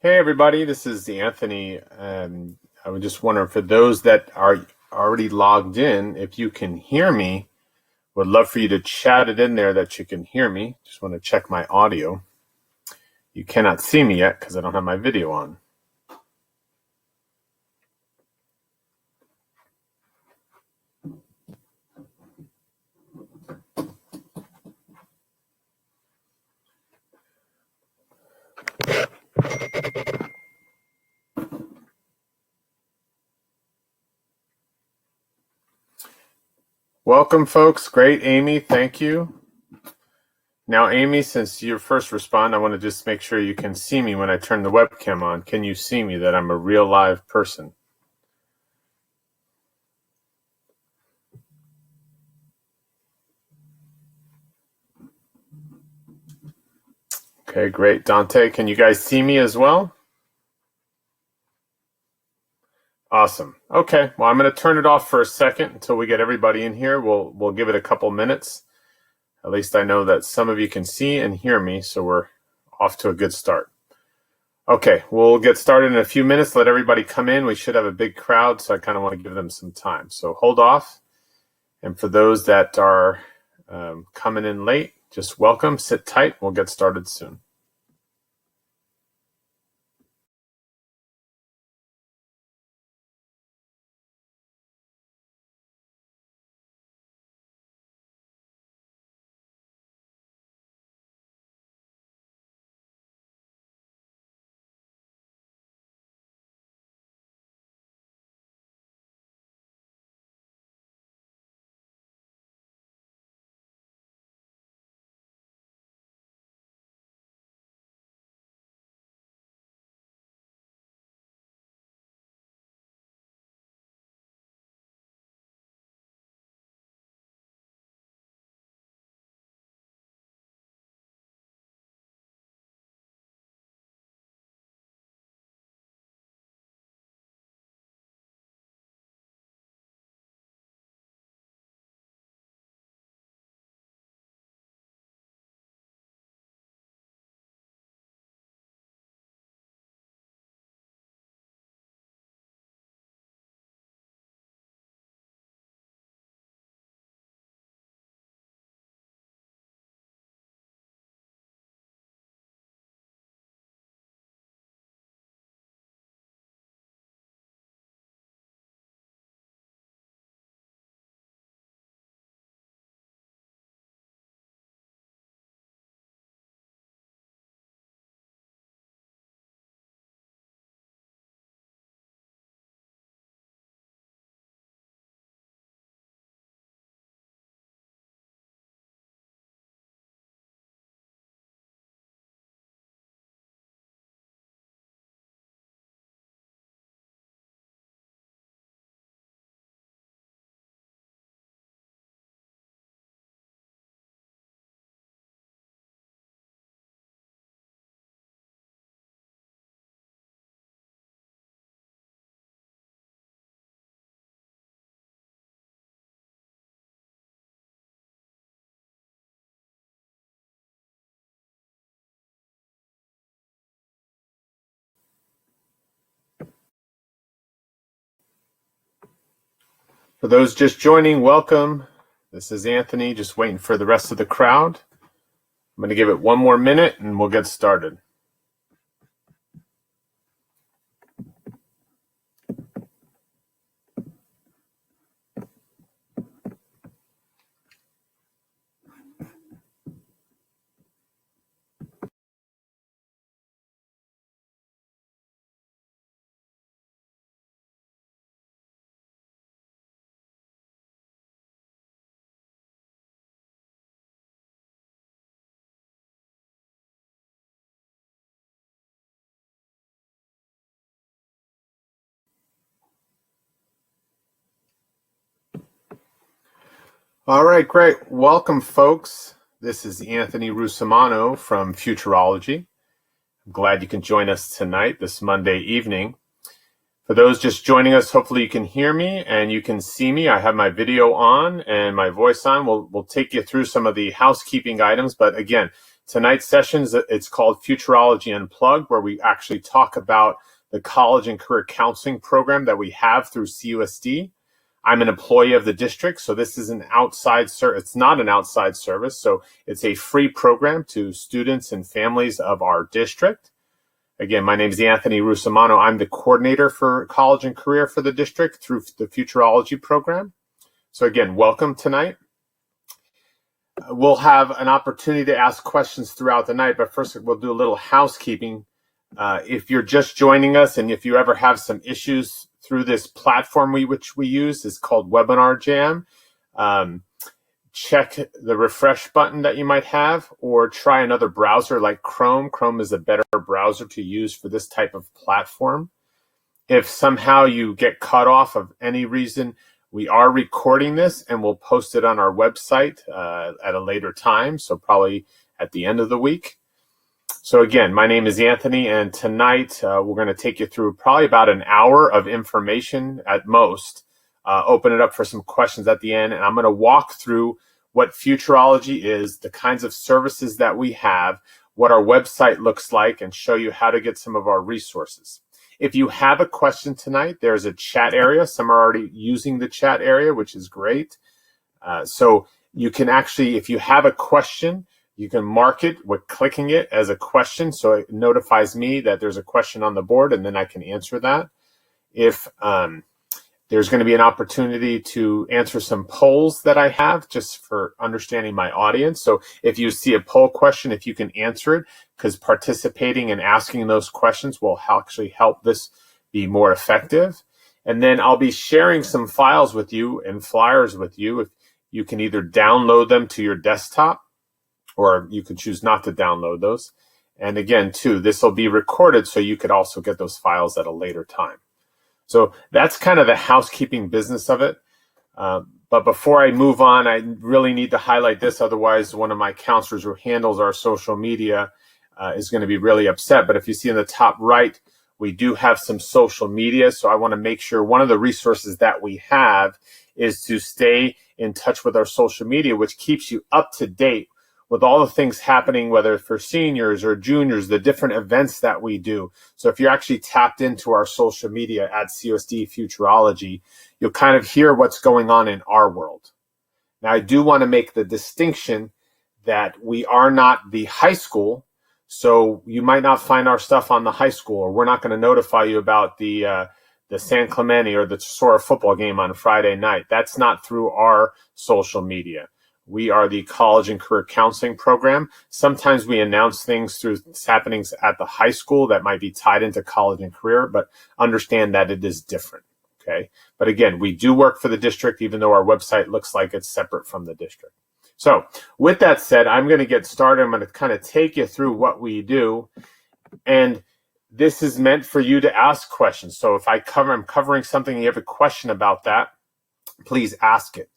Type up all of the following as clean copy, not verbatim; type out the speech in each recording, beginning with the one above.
Hey everybody, this is Anthony. I would just wonder for those that are already logged in, if you can hear me, would love for you to chat it in there that you can hear me. Just want to check my audio. You cannot see me yet because I don't have my video on. Welcome folks, great Amy, thank you. Now Amy, since you first respond, I want to just make sure you can see me when I turn the webcam on. Can you see me that I'm a real live person? Okay, great. Dante, can you guys see me as well? Awesome. Okay, well, I'm going to turn it off for a second until we get everybody in here. We'll give it a couple minutes. At least I know that some of you can see and hear me, so we're off to a good start. Okay, we'll get started in a few minutes. Let everybody come in. We should have a big crowd, so I kind of want to give them some time. So hold off. And for those that are coming in late, just welcome, sit tight. We'll get started soon. For those just joining, welcome. This is Anthony, just waiting for the rest of the crowd. I'm going to give it one more minute and we'll get started. All right, great. Welcome, folks. This is Anthony Russomanno from Futureology. I'm glad you can join us tonight, this Monday evening. For those just joining us, hopefully you can hear me and you can see me. I have my video on and my voice on. We'll take you through some of the housekeeping items. But again, Tonight's sessions, it's called Futureology Unplugged, where we actually talk about the college and career counseling program that we have through CUSD. I'm an employee of the district, so this is an outside service. It's not an outside service, so it's a free program to students and families of our district. Again, my name is Anthony Russomanno. I'm the coordinator for college and career for the district through the Futureology program. So again, welcome tonight. We'll have an opportunity to ask questions throughout the night, but first we'll do a little housekeeping. If you're just joining us and if you ever have some issues through this platform which we use, is called Webinar Jam, check the refresh button that you might have, or try another browser like Chrome. Chrome is a better browser to use for this type of platform. If somehow you get cut off of any reason, we are recording this and we'll post it on our website at a later time, so probably at the end of the week. So again, my name is Anthony, and tonight we're going to take you through probably about an hour of information at most. Open it up for some questions at the end, and I'm going to walk through what Futureology is, the kinds of services that we have, what our website looks like, and show you how to get some of our resources. If you have a question tonight, there's a chat area. Some are already using the chat area, which is great. So you can actually, if you have a question, you can mark it with clicking it as a question, so it notifies me that there's a question on the board, and then I can answer that. If there's going to be an opportunity to answer some polls that I have just for understanding my audience. So if you see a poll question, if you can answer it, because participating and asking those questions will actually help this be more effective. And then I'll be sharing some files with you and flyers with you. If you can either download them to your desktop, or you can choose not to download those. And again, too, this will be recorded so you could also get those files at a later time. So that's kind of the housekeeping business of it. But before I move on, I really need to highlight this. Otherwise, one of my counselors who handles our social media is going to be really upset. But if you see in the top right, we do have some social media. So I want to make sure one of the resources that we have is to stay in touch with our social media, which keeps you up to date with all the things happening, whether for seniors or juniors, the different events that we do. So if you're actually tapped into our social media at CUSD-Futureology, you'll kind of hear what's going on in our world. Now, I do want to make the distinction that we are not the high school, so you might not find our stuff on the high school, or we're not going to notify you about the San Clemente or the Tesoro football game on Friday night. That's not through our social media. We are the college and career counseling program. Sometimes we announce things through happenings at the high school that might be tied into college and career, but understand that it is different, okay? But again, we do work for the district, even though our website looks like it's separate from the district. So with that said, I'm going to get started. I'm going to kind of take you through what we do. And this is meant for you to ask questions. So if I'm covering something and you have a question about that, please ask it.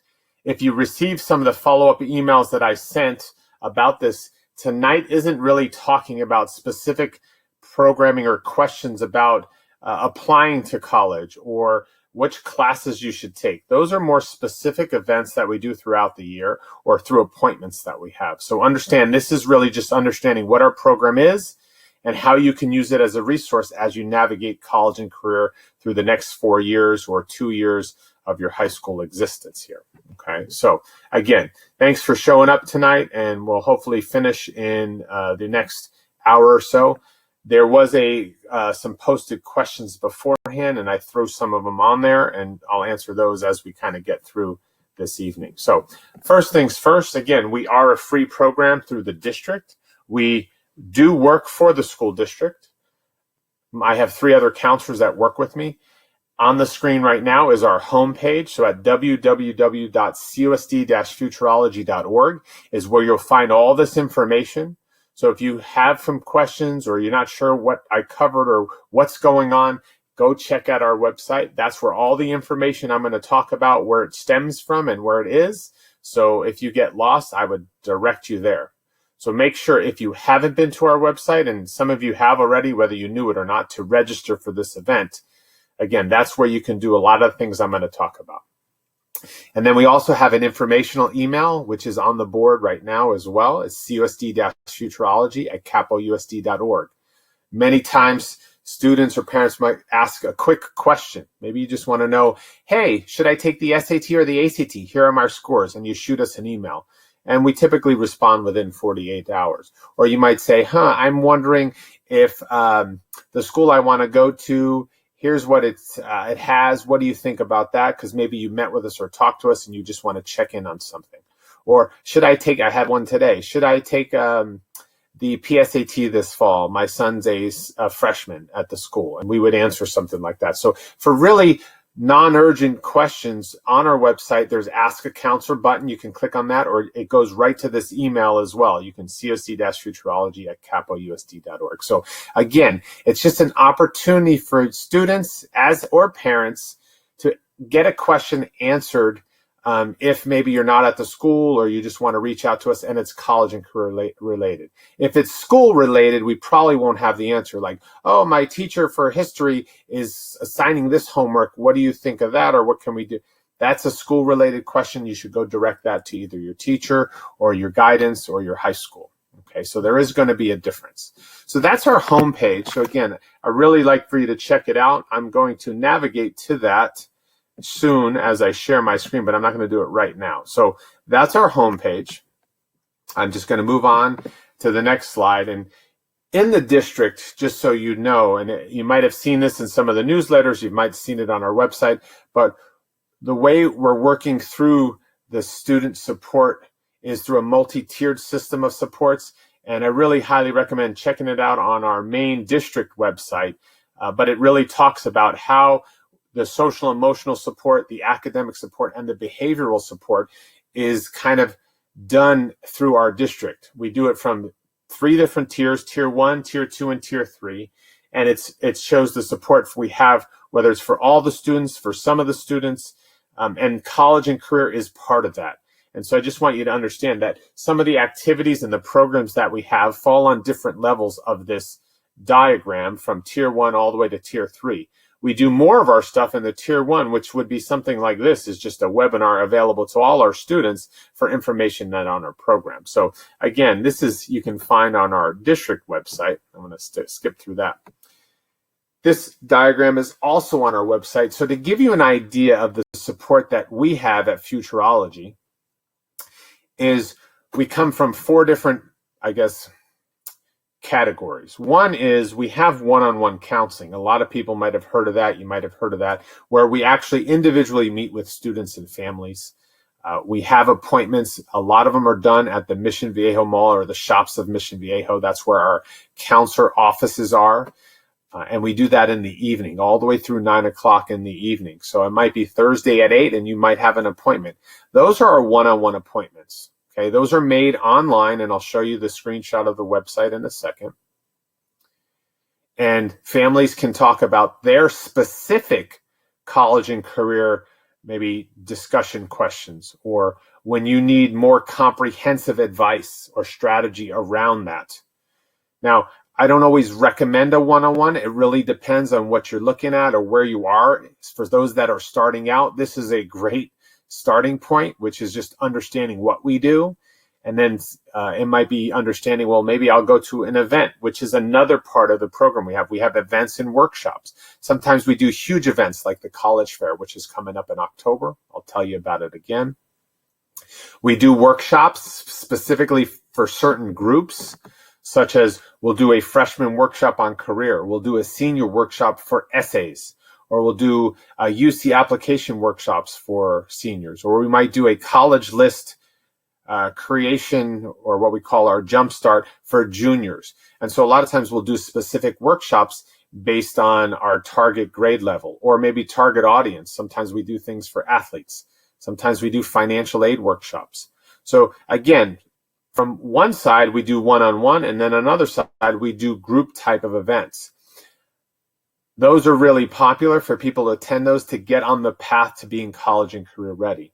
If you receive some of the follow-up emails that I sent about this, tonight isn't really talking about specific programming or questions about applying to college or which classes you should take. Those are more specific events that we do throughout the year or through appointments that we have. So understand, this is really just understanding what our program is and how you can use it as a resource as you navigate college and career through the next 4 years or 2 years of your high school existence here. Okay, so again, thanks for showing up tonight, and we'll hopefully finish in the next hour or so. There was some posted questions beforehand, and I threw some of them on there, and I'll answer those as we kind of get through this evening. So first things first, again, we are a free program through the district. We do work for the school district. I have 3 other counselors that work with me. On the screen right now is our homepage. So at www.cusd-futurology.org is where you'll find all this information. So if you have some questions or you're not sure what I covered or what's going on, go check out our website. That's where all the information I'm going to talk about, where it stems from and where it is. So if you get lost, I would direct you there. So make sure, if you haven't been to our website, and some of you have already, whether you knew it or not, to register for this event. Again, that's where you can do a lot of things I'm going to talk about. And then we also have an informational email, which is on the board right now as well. It's CUSD-Futureology@capousd.org. Many times, students or parents might ask a quick question. Maybe you just want to know, hey, should I take the SAT or the ACT? Here are my scores, and you shoot us an email. And we typically respond within 48 hours. Or you might say, I'm wondering if the school I want to go to, here's what it has. What do you think about that? Because maybe you met with us or talked to us and you just want to check in on something. Or I had one today, should I take the PSAT this fall? My son's a freshman at the school, and we would answer something like that. So for really non-urgent questions on our website, there's Ask a Counselor button. You can click on that, or it goes right to this email as well. You can CUSD-Futureology@capousd.org. So again, it's just an opportunity for students or parents to get a question answered if maybe you're not at the school or you just want to reach out to us and it's college and career related. If it's school related, we probably won't have the answer, like, oh, my teacher for history is assigning this homework. What do you think of that? Or what can we do? That's a school related question. You should go direct that to either your teacher or your guidance or your high school. Okay, so there is going to be a difference. So that's our homepage. So again, I really like for you to check it out. I'm going to navigate to that soon as I share my screen, but I'm not going to do it right now. So that's our homepage. I'm just going to move on to the next slide. And in the district, just so you know, and you might have seen this in some of the newsletters, you might have seen it on our website, but the way we're working through the student support is through a multi-tiered system of supports. And I really highly recommend checking it out on our main district website. But it really talks about how the social emotional support, the academic support, and the behavioral support is kind of done through our district. We do it from 3 different tiers, tier 1, tier 2, and tier 3. And it shows the support we have, whether it's for all the students, for some of the students, and college and career is part of that. And so I just want you to understand that some of the activities and the programs that we have fall on different levels of this diagram from tier 1 all the way to tier 3. We do more of our stuff in the tier 1, which would be something like this, is just a webinar available to all our students for information that on our program. So again, you can find on our district website. I'm going to skip through that. This diagram is also on our website. So to give you an idea of the support that we have at Futureology, is we come from 4 different, categories. One is we have one-on-one counseling. A lot of people might have heard of that. You might have heard of that, where we actually individually meet with students and families. We have appointments. A lot of them are done at the Mission Viejo Mall or the shops of Mission Viejo. That's where our counselor offices are. And we do that in the evening, all the way through 9 o'clock in the evening. So it might be Thursday at 8 and you might have an appointment. Those are our one-on-one appointments. Okay, those are made online, and I'll show you the screenshot of the website in a second. And families can talk about their specific college and career, maybe discussion questions, or when you need more comprehensive advice or strategy around that. Now, I don't always recommend a one-on-one. It really depends on what you're looking at or where you are. For those that are starting out, this is a great starting point, which is just understanding what we do. And then it might be understanding, well, maybe I'll go to an event, which is another part of the program we have. We have events and workshops. Sometimes we do huge events like the college fair, which is coming up in October. I'll tell you about it again. We do workshops specifically for certain groups, such as we'll do a freshman workshop on career. We'll do a senior workshop for essays. Or we'll do UC application workshops for seniors, or we might do a college list creation, or what we call our jumpstart for juniors. And so a lot of times we'll do specific workshops based on our target grade level, or maybe target audience. Sometimes we do things for athletes. Sometimes we do financial aid workshops. So again, from one side, we do one-on-one, and then another side, we do group type of events. Those are really popular for people to attend those to get on the path to being college and career ready.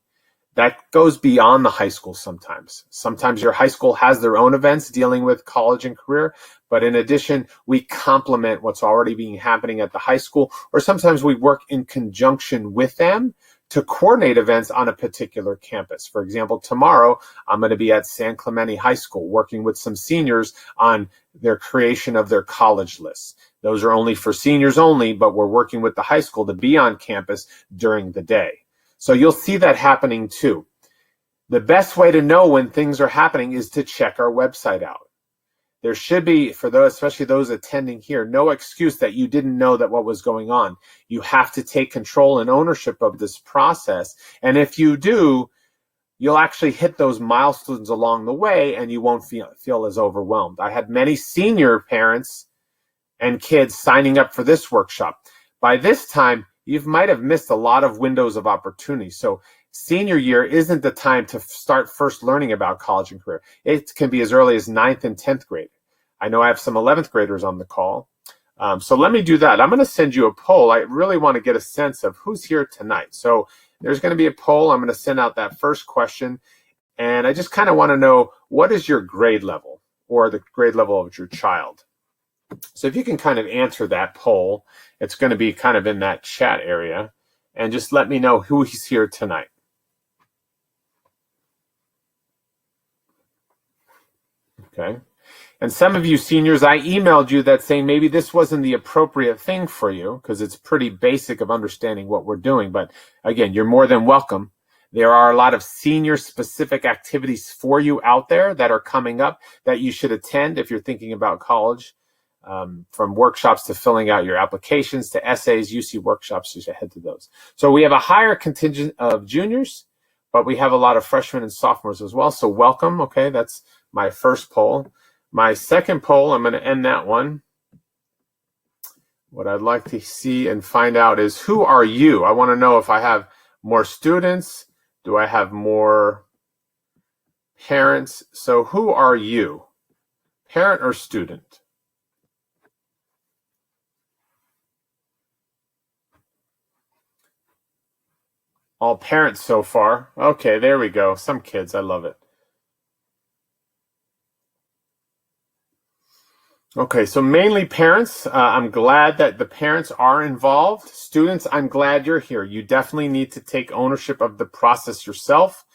That goes beyond the high school sometimes. Sometimes your high school has their own events dealing with college and career, but in addition, we complement what's already being happening at the high school, or sometimes we work in conjunction with them to coordinate events on a particular campus. For example, tomorrow I'm going to be at San Clemente High School working with some seniors on their creation of their college lists. Those are only for seniors only, but we're working with the high school to be on campus during the day. So you'll see that happening too. The best way to know when things are happening is to check our website out. There should be, for those, especially those attending here, no excuse that you didn't know that what was going on. You have to take control and ownership of this process. And if you do, you'll actually hit those milestones along the way and you won't feel as overwhelmed. I had many senior parents and kids signing up for this workshop. By this time, you might have missed a lot of windows of opportunity. So senior year isn't the time to start first learning about college and career. It can be as early as 9th and 10th grade. I know I have some 11th graders on the call. So let me do that. I'm going to send you a poll. I really want to get a sense of who's here tonight. So there's going to be a poll. I'm going to send out that first question. And I just kind of want to know, what is your grade level or the grade level of your child? So if you can kind of answer that poll, it's going to be kind of in that chat area. And just let me know who is here tonight. Okay. And some of you seniors, I emailed you that saying maybe this wasn't the appropriate thing for you because it's pretty basic of understanding what we're doing. But again, you're more than welcome. There are a lot of senior specific activities for you out there that are coming up that you should attend if you're thinking about college, from workshops to filling out your applications to essays, UC workshops, you should head to those. So we have a higher contingent of juniors, but we have a lot of freshmen and sophomores as well. So welcome. Okay, that's my first poll. My second poll, I'm going to end that one. What I'd like to see and find out is, who are you? I want to know if I have more students. Do I have more parents? So who are you? Parent or student? All parents so far. Okay, there we go. Some kids, I love it. Okay, so mainly parents. I'm glad that the parents are involved. Students, I'm glad you're here. You definitely need to take ownership of the process yourself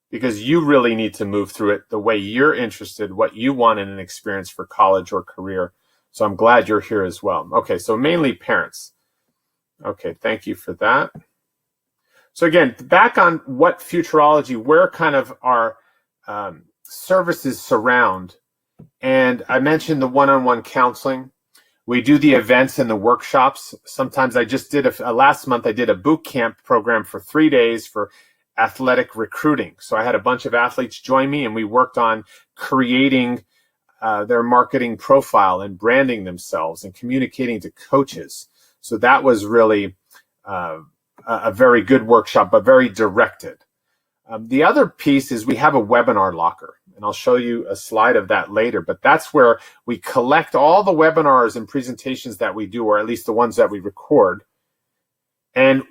because you really need to move through it the way you're interested, what you want in an experience for college or career. So I'm glad you're here as well. Okay, so mainly parents. Okay, thank you for that. So again, back on what Futureology, where kind of our services surround. And I mentioned the one-on-one counseling. We do the events and the workshops. Sometimes I just did last month, I did a boot camp program for 3 days for athletic recruiting. So I had a bunch of athletes join me and we worked on creating their marketing profile and branding themselves and communicating to coaches. So that was really a very good workshop, but very directed. The other piece is we have a webinar locker. And I'll show you a slide of that later, but that's where we collect all the webinars and presentations that we do, or at least the ones that we record, and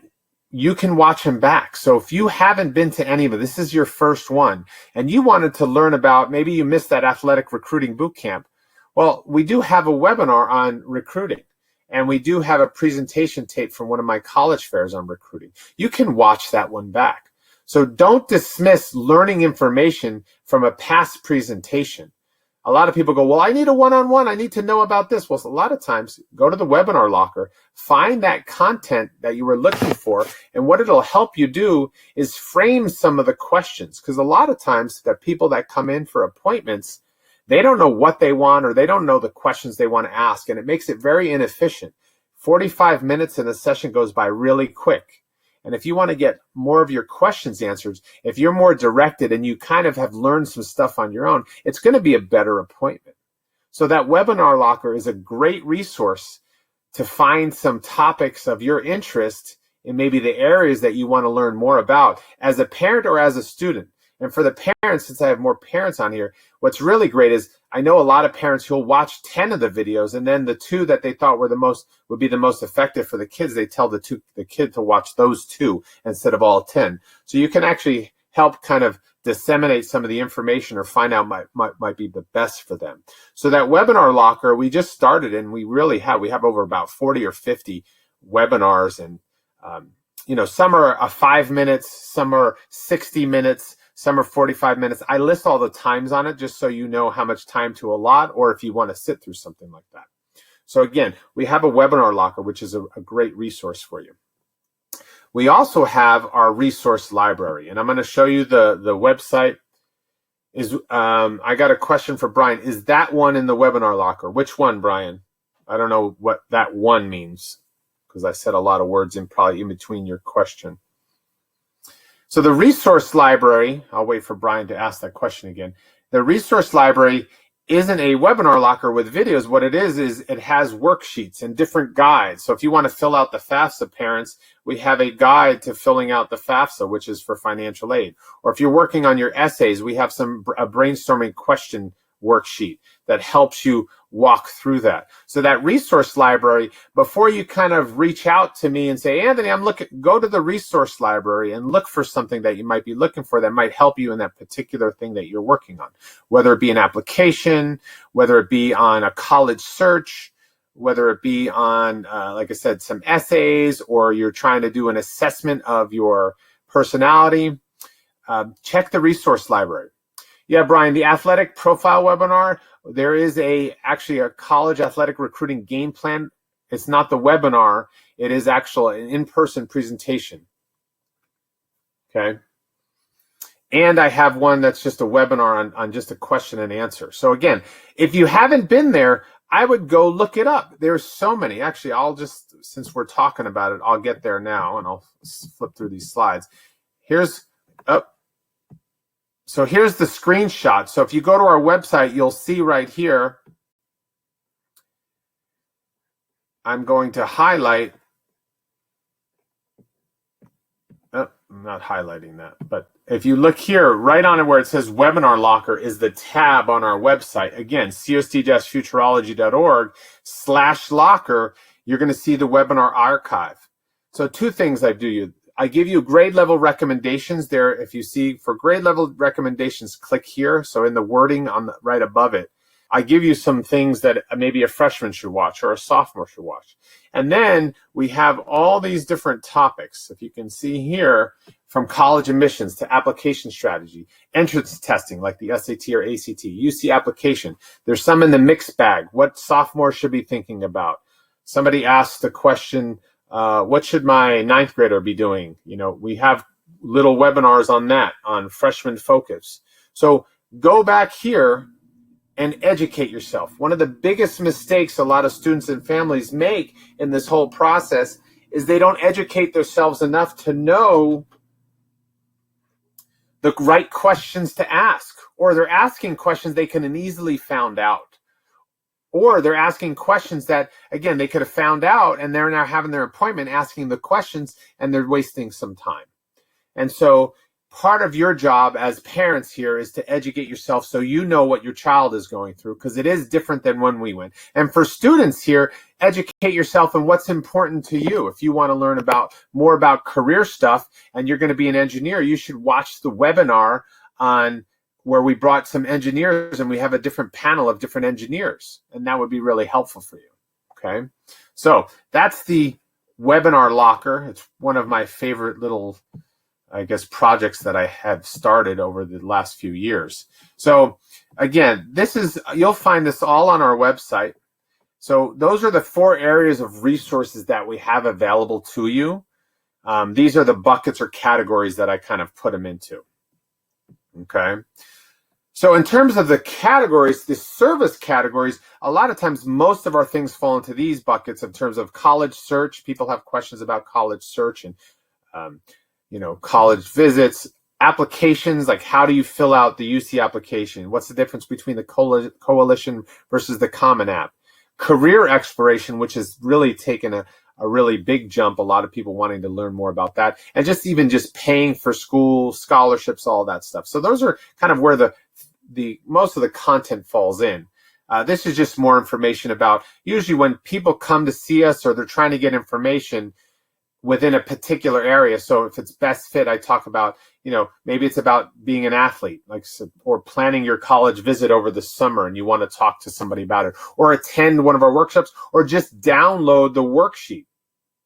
you can watch them back. So if you haven't been to any of it, this is your first one, and you wanted to learn about, maybe you missed that athletic recruiting boot camp. Well, we do have a webinar on recruiting, and we do have a presentation tape from one of my college fairs on recruiting. You can watch that one back. So don't dismiss learning information from a past presentation. A lot of people go, well, I need a one-on-one. I need to know about this. Well, a lot of times, go to the webinar locker, find that content that you were looking for, and what it'll help you do is frame some of the questions. Because a lot of times, the people that come in for appointments, they don't know what they want or they don't know the questions they want to ask, and it makes it very inefficient. 45 minutes in a session goes by really quick. And if you want to get more of your questions answered, if you're more directed and you kind of have learned some stuff on your own, it's going to be a better appointment. So that webinar locker is a great resource to find some topics of your interest in maybe the areas that you want to learn more about as a parent or as a student. And for the parents, since I have more parents on here, what's really great is I know a lot of parents who'll watch 10 of the videos, and then the 2 that they thought would be the most effective for the kids, they tell the kid to watch those 2 instead of all 10. So you can actually help kind of disseminate some of the information or find out might be the best for them. So that webinar locker, we just started, and we have over about 40 or 50 webinars and some are 5 minutes, some are 60 minutes, some are 45 minutes. I list all the times on it just so you know how much time to allot, or if you want to sit through something like that. So again, we have a webinar locker, which is a great resource for you. We also have our resource library, and I'm going to show you the website. I got a question for Brian. Is that one in the webinar locker? Which one, Brian? I don't know what that one means, because I said a lot of words probably in between your question. So the resource library, I'll wait for Brian to ask that question again. The resource library isn't a webinar locker with videos. What it is it has worksheets and different guides. So if you want to fill out the FAFSA, parents, we have a guide to filling out the FAFSA, which is for financial aid. Or if you're working on your essays, we have a brainstorming question worksheet that helps you walk through that. So that resource library, before you kind of reach out to me and say, Anthony, go to the resource library and look for something that you might be looking for that might help you in that particular thing that you're working on, whether it be an application, whether it be on a college search, whether it be on, like I said, some essays, or you're trying to do an assessment of your personality. Check the resource library. Yeah, Brian, the athletic profile webinar, there is actually a college athletic recruiting game plan. It's not the webinar. It is actually an in-person presentation. Okay. And I have one that's just a webinar on just a question and answer. So again, if you haven't been there, I would go look it up. There's so many. Actually, since we're talking about it, I'll get there now and I'll flip through these slides. So here's the screenshot. So if you go to our website, you'll see right here, I'm going to highlight, I'm not highlighting that, but if you look here, right on it where it says Webinar Locker is the tab on our website. Again, CUSD-Futurology.org/locker, you're going to see the webinar archive. So two things I do. I give you grade level recommendations there. If you see for grade level recommendations, click here. So in the wording right above it, I give you some things that maybe a freshman should watch or a sophomore should watch. And then we have all these different topics. If you can see here, from college admissions to application strategy, entrance testing like the SAT or ACT, UC application. There's some in the mixed bag, what sophomores should be thinking about. Somebody asked the question, what should my ninth grader be doing? We have little webinars on that, on freshman focus. So go back here and educate yourself. One of the biggest mistakes a lot of students and families make in this whole process is they don't educate themselves enough to know the right questions to ask, or they're asking questions they can easily found out. Or they're asking questions that, again, they could have found out and they're now having their appointment asking the questions and they're wasting some time. And so part of your job as parents here is to educate yourself so you know what your child is going through, because it is different than when we went. And for students here, educate yourself on what's important to you. If you want to learn more about career stuff and you're going to be an engineer, you should watch the webinar on where we brought some engineers and we have a different panel of different engineers, and that would be really helpful for you. Okay, so that's the webinar locker. It's one of my favorite little, I guess, projects that I have started over the last few years. So again, you'll find this all on our website. So those are the 4 areas of resources that we have available to you. These are the buckets or categories that I kind of put them into. Okay. So in terms of the categories, the service categories, a lot of times most of our things fall into these buckets in terms of college search. People have questions about college search and, college visits, applications, like how do you fill out the UC application? What's the difference between the coalition versus the Common App? Career exploration, which has really taken a really big jump, a lot of people wanting to learn more about that, and just paying for school, scholarships, all that stuff. So those are kind of where the most of the content falls in. This is just more information about, usually when people come to see us or they're trying to get information within a particular area. So if it's best fit, I talk about, maybe it's about being an athlete, or planning your college visit over the summer and you want to talk to somebody about it, or attend one of our workshops, or just download the worksheet.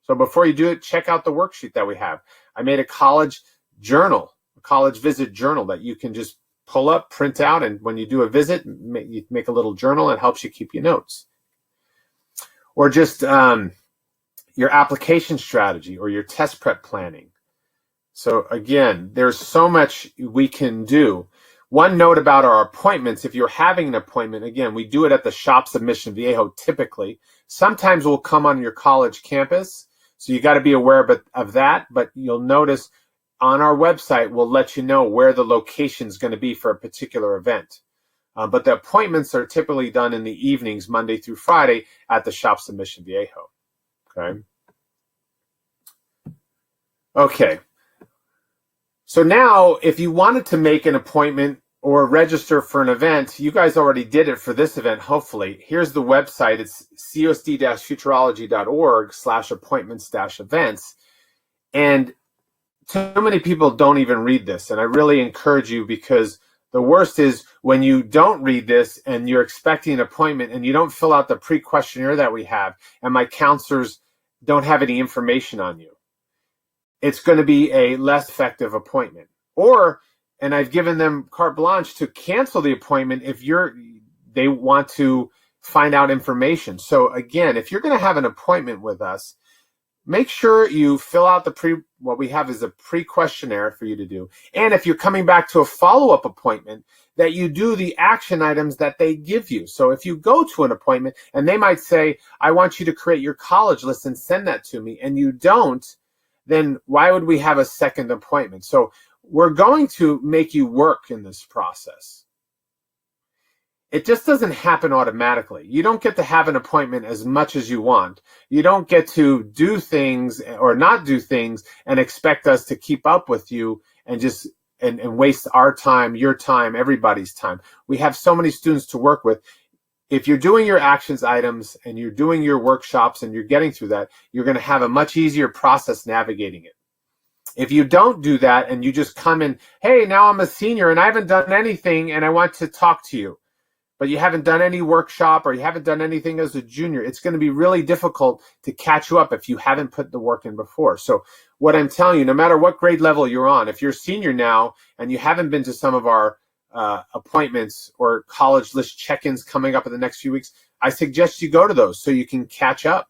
So before you do it, check out the worksheet that we have. I made a college journal, a college visit journal that you can just pull up, print out, and when you do a visit, you make a little journal. It helps you keep your notes. Or just your application strategy or your test prep planning. So again, there's so much we can do. One note about our appointments, if you're having an appointment, again, we do it at the shops of Mission Viejo typically. Sometimes we'll come on your college campus, so you got to be aware of that, but you'll notice on our website, we'll let you know where the location is going to be for a particular event. But the appointments are typically done in the evenings, Monday through Friday, at the shops of Mission Viejo. Okay. So now, if you wanted to make an appointment or register for an event, you guys already did it for this event, hopefully. Here's the website. It's CUSD-Futureology.org/appointments-events. And too many people don't even read this. And I really encourage you, because the worst is when you don't read this and you're expecting an appointment and you don't fill out the pre-questionnaire that we have, and my counselors don't have any information on you. It's going to be a less effective appointment. And I've given them carte blanche to cancel the appointment if they want to find out information. So again, if you're going to have an appointment with us, make sure you fill out what we have is a pre-questionnaire for you to do. And if you're coming back to a follow-up appointment, that you do the action items that they give you. So if you go to an appointment and they might say, I want you to create your college list and send that to me, and you don't, then why would we have a second appointment? So we're going to make you work in this process. It just doesn't happen automatically. You don't get to have an appointment as much as you want. You don't get to do things or not do things and expect us to keep up with you and just and waste our time, your time, everybody's time. We have so many students to work with. If you're doing your actions items and you're doing your workshops and you're getting through that, you're going to have a much easier process navigating it. If you don't do that and you just come in, hey, now I'm a senior and I haven't done anything and I want to talk to you, but you haven't done any workshop or you haven't done anything as a junior, it's going to be really difficult to catch you up if you haven't put the work in before. So what I'm telling you, no matter what grade level you're on, if you're senior now and you haven't been to some of our appointments or college list check-ins coming up in the next few weeks, I suggest you go to those so you can catch up.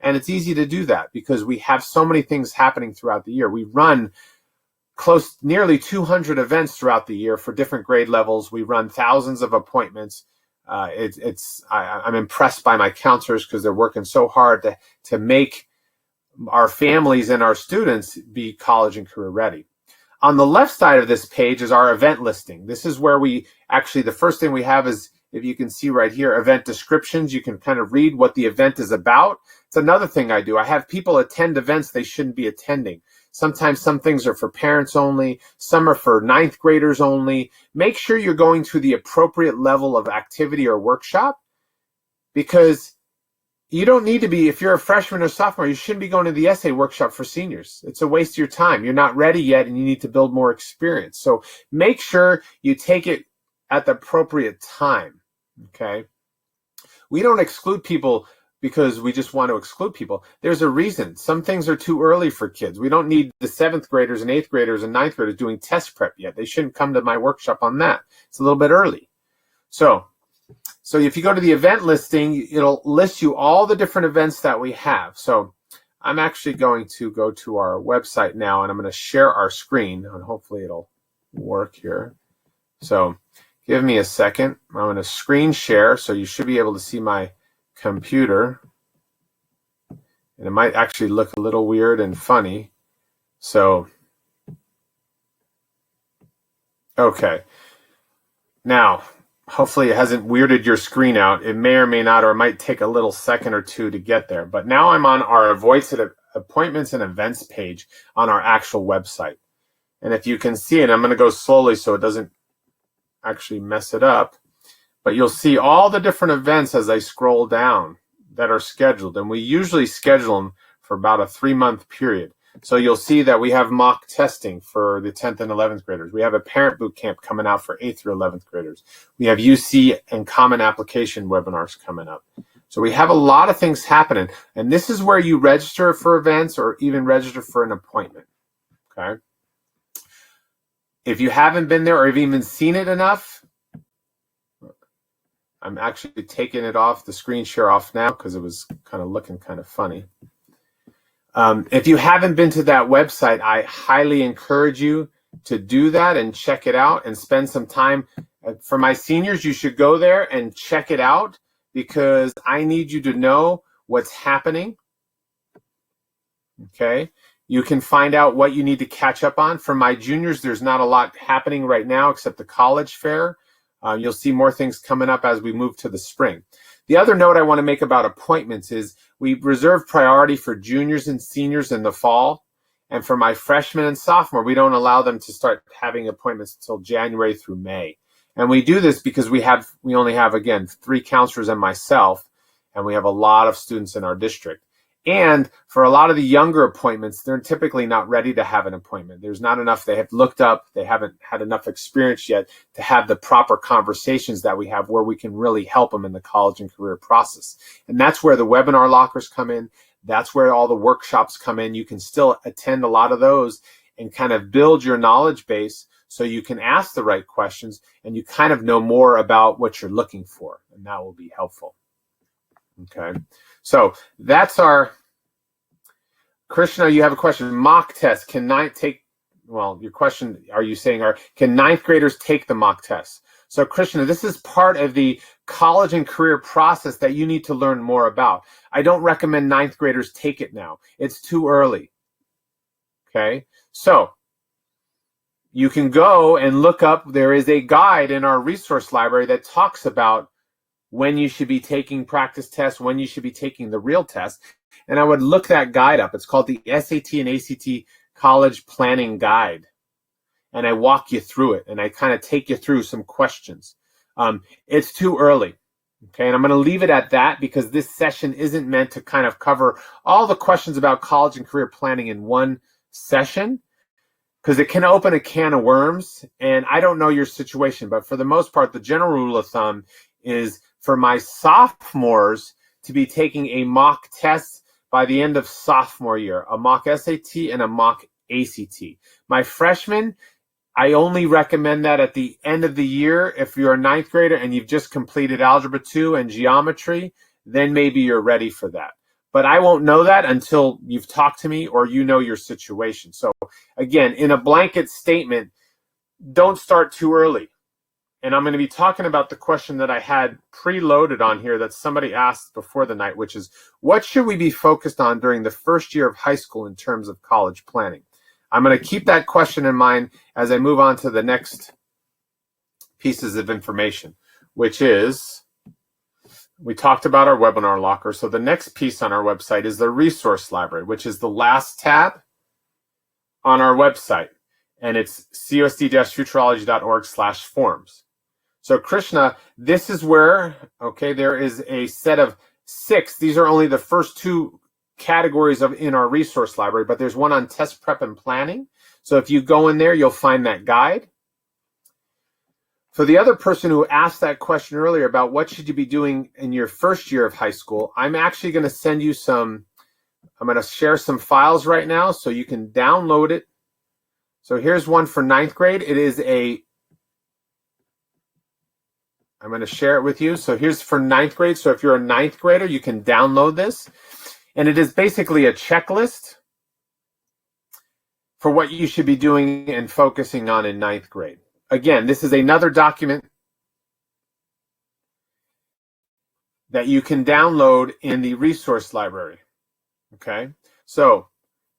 And it's easy to do that because we have so many things happening throughout the year. We run nearly 200 events throughout the year for different grade levels. We run thousands of appointments. I'm impressed by my counselors because they're working so hard to make our families and our students be college and career ready. On the left side of this page is our event listing. This is where the first thing we have is, if you can see right here, event descriptions. You can kind of read what the event is about. It's another thing I do. I have people attend events they shouldn't be attending. Sometimes some things are for parents only. Some are for ninth graders only. Make sure you're going to the appropriate level of activity or workshop, because you don't need to be, if you're a freshman or sophomore, you shouldn't be going to the essay workshop for seniors. It's a waste of your time. You're not ready yet and you need to build more experience. So make sure you take it at the appropriate time, okay? We don't exclude people because we just want to exclude people. There's a reason. Some things are too early for kids. We don't need the 7th graders and 8th graders and 9th graders doing test prep yet. They shouldn't come to my workshop on that. It's a little bit early. So if you go to the event listing, it'll list you all the different events that we have. So I'm actually going to go to our website now, and I'm going to share our screen, and hopefully it'll work here. So give me a second. I'm going to screen share, so you should be able to see my computer. And it might actually look a little weird and funny. So, okay. Now, hopefully it hasn't weirded your screen out. It may or may not, or it might take a little second or two to get there. But now I'm on our appointments and events page on our actual website. And if you can see it, I'm going to go slowly so it doesn't actually mess it up. But you'll see all the different events as I scroll down that are scheduled. And we usually schedule them for about a 3-month period. So you'll see that we have mock testing for the 10th and 11th graders. We have a parent boot camp coming out for 8th through 11th graders. We have UC and common application webinars coming up. So we have a lot of things happening. And this is where you register for events or even register for an appointment. Okay. If you haven't been there or have even seen it enough, I'm actually taking it off, the screen share off now because it was kind of looking kind of funny. If you haven't been to that website, I highly encourage you to do that and check it out and spend some time. For my seniors, you should go there and check it out because I need you to know what's happening. Okay. You can find out what you need to catch up on. For my juniors, there's not a lot happening right now except the college fair. You'll see more things coming up as we move to the spring. The other note I want to make about appointments is we reserve priority for juniors and seniors in the fall. And for my freshmen and sophomore, we don't allow them to start having appointments until January through May. And we do this because we only have, again, 3 counselors and myself, and we have a lot of students in our district. And for a lot of the younger appointments, they're typically not ready to have an appointment. There's not enough. They have looked up. They haven't had enough experience yet to have the proper conversations that we have where we can really help them in the college and career process. And that's where the webinar lockers come in. That's where all the workshops come in. You can still attend a lot of those and kind of build your knowledge base so you can ask the right questions and you kind of know more about what you're looking for. And that will be helpful. Okay. So that's our, Krishna, you have a question. Mock test, can your question, are you saying, can 9th graders take the mock test? So Krishna, this is part of the college and career process that you need to learn more about. I don't recommend 9th graders take it now. It's too early. Okay, so you can go and look up, there is a guide in our resource library that talks about when you should be taking practice tests, when you should be taking the real test. And I would look that guide up. It's called the SAT and ACT College Planning Guide. And I walk you through it, and I kind of take you through some questions. It's too early, okay? And I'm going to leave it at that because this session isn't meant to kind of cover all the questions about college and career planning in one session because it can open a can of worms. And I don't know your situation, but for the most part, the general rule of thumb is for my sophomores to be taking a mock test by the end of sophomore year, a mock SAT and a mock ACT. My freshmen, I only recommend that at the end of the year. If you're a 9th grader and you've just completed Algebra 2 and Geometry, then maybe you're ready for that. But I won't know that until you've talked to me or you know your situation. So again, in a blanket statement, don't start too early. And I'm going to be talking about the question that I had preloaded on here that somebody asked before the night, which is, what should we be focused on during the first year of high school in terms of college planning? I'm going to keep that question in mind as I move on to the next pieces of information, which is, we talked about our webinar locker. So the next piece on our website is the resource library, which is the last tab on our website. And it's CUSD-Futureology.org/forms. So Krishna, this is where, okay, there is a set of 6. These are only the first 2 categories in our resource library, but there's one on test prep and planning. So if you go in there, you'll find that guide. For the other person who asked that question earlier about what should you be doing in your first year of high school, I'm actually going to send you I'm going to share some files right now so you can download it. So here's one for 9th grade. I'm going to share it with you. So here's for 9th grade. So if you're a 9th grader, you can download this. And it is basically a checklist for what you should be doing and focusing on in 9th grade. Again, this is another document that you can download in the resource library. Okay? So,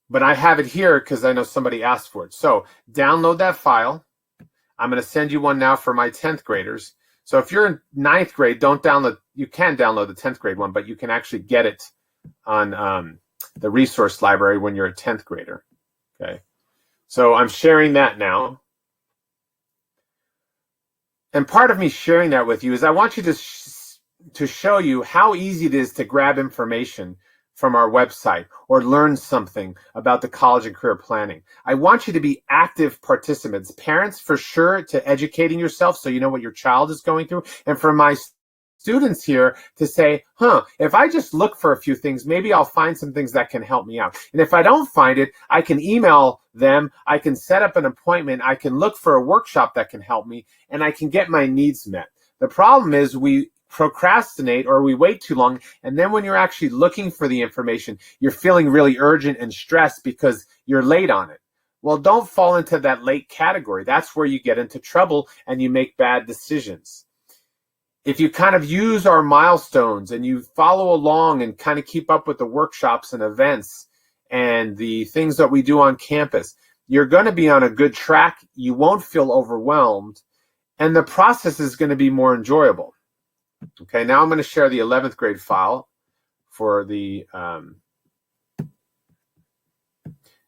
but I have it here because I know somebody asked for it. So download that file. I'm going to send you one now for my 10th graders. So if you're in 9th grade, you can download the 10th grade one, but you can actually get it on the resource library when you're a 10th grader. Okay. So I'm sharing that now. And part of me sharing that with you is I want you to show you how easy it is to grab information from our website or learn something about the college and career planning. I want you to be active participants, parents for sure, to educating yourself so you know what your child is going through. And for my students here to say, if I just look for a few things, maybe I'll find some things that can help me out. And if I don't find it, I can email them, I can set up an appointment, I can look for a workshop that can help me, and I can get my needs met. The problem is we procrastinate or we wait too long, and then when you're actually looking for the information, you're feeling really urgent and stressed because you're late on it. Well, don't fall into that late category. That's where you get into trouble and you make bad decisions. If you kind of use our milestones and you follow along and kind of keep up with the workshops and events and the things that we do on campus, you're going to be on a good track. You won't feel overwhelmed, and the process is going to be more enjoyable. Okay, now I'm going to share the 11th grade file for the